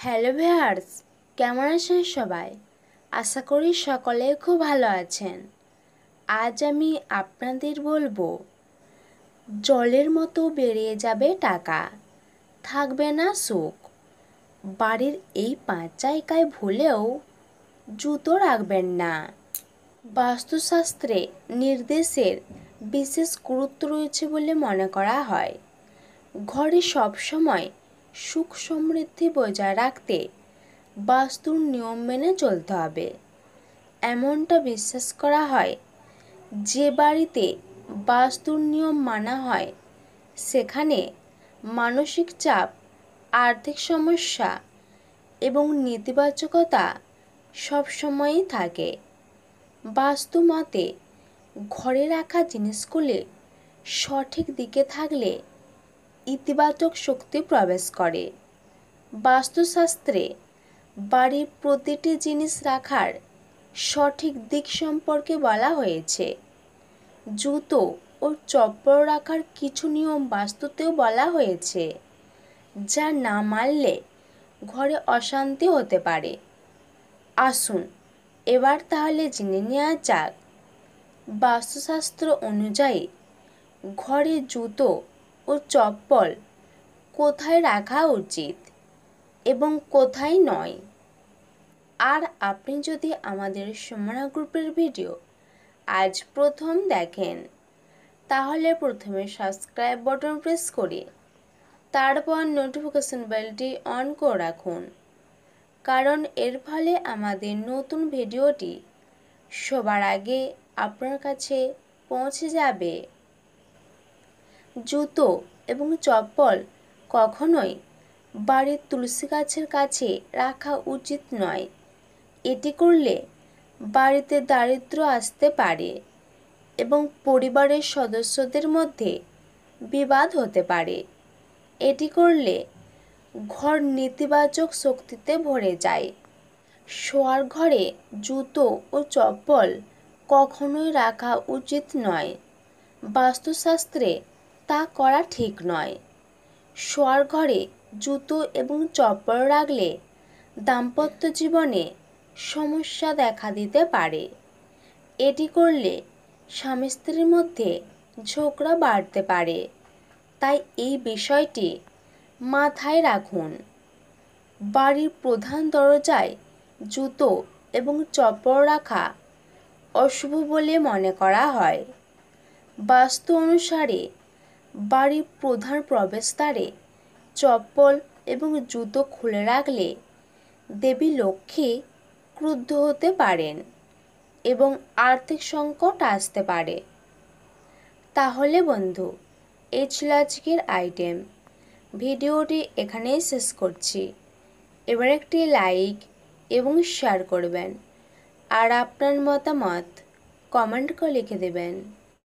Hello viewers, কেমন আছেন সবাই? আশা করি সকলে খুব ভালো আছেন। আজ আমি আপনাদের বলবো, জলের মতো বেরিয়ে যাবে টাকা, থাকবে না সুখ। বাড়ির এই 5 জায়গায় ভুলেও জুতো রাখবেন না। বাস্তুশাস্ত্রে নির্দেশের বিশেষ গুরুত্ব রয়েছে বলে মনে করা হয়। ঘরে সবসময় সুখ সমৃদ্ধি বজায় রাখতে বাস্তুর নিয়ম মেনে চলতে হবে। এমনটা বিশ্বাস করা হয়, যে বাড়িতে বাস্তুর নিয়ম মানা হয় সেখানে মানসিক চাপ, আর্থিক সমস্যা এবং নেতিবাচকতা সবসময়ই থাকে। বাস্তু মতে ঘরে রাখা জিনিসগুলি সঠিক দিকে থাকলে ইতিবাচক শক্তি প্রবেশ করে। বাস্তুশাস্ত্রে বাড়ির প্রতিটি জিনিস রাখার সঠিক দিক সম্পর্কে বলা হয়েছে। জুতো ও চপ্পল রাখার কিছু নিয়ম বাস্তুতেও বলা হয়েছে, যা না মানলে ঘরে অশান্তি হতে পারে। আসুন এবার তাহলে জেনে নেওয়া যাক, বাস্তুশাস্ত্র অনুযায়ী ঘরে জুতো ও চপ্পল কোথায় রাখা উচিত এবং কোথায় নয়। আর আপনি যদি আমাদের সুমনা গ্রুপের ভিডিও আজ প্রথম দেখেন, তাহলে প্রথমে সাবস্ক্রাইব বাটন প্রেস করে তারপর নোটিফিকেশন বেলটি অন করে রাখুন, কারণ এর ফলে আমাদের নতুন ভিডিওটি সবার আগে আপনার কাছে পৌঁছে যাবে। জুতো এবং চপ্পল কখনোই বাড়ির তুলসী গাছের কাছে রাখা উচিত নয়। এটি করলে বাড়িতে দারিদ্র্য আসতে পারে এবং পরিবারের সদস্যদের মধ্যে বিবাদ হতে পারে। এটি করলে ঘর নেতিবাচক শক্তিতে ভরে যায়। শোয়ার ঘরে জুতো ও চপ্পল কখনোই রাখা উচিত নয়। বাস্তুশাস্ত্রে তা করা ঠিক নয়। শোয়ার ঘরে জুতো এবং চপ্পল রাখলে দাম্পত্য জীবনে সমস্যা দেখা দিতে পারে। এটি করলে স্বামী স্ত্রীর মধ্যে ঝগড়া বাড়তে পারে। তাই এই বিষয়টি মাথায় রাখুন। বাড়ির প্রধান দরজায় জুতো এবং চপ্পল রাখা অশুভ বলে মনে করা হয়। বাস্তু অনুসারে বাড়ির প্রধান প্রবেশদ্বারে চপ্পল এবং জুতো খুলে রাখলে দেবী লক্ষ্মী ক্রুদ্ধ হতে পারেন এবং আর্থিক সংকট আসতে পারে। তাহলে বন্ধু, এই ছিল আজকের আইটেম। ভিডিওটি এখানেই শেষ করছি। এবার একটি লাইক এবং শেয়ার করবেন, আর আপনার মতামত কমেন্ট করে লিখে দেবেন।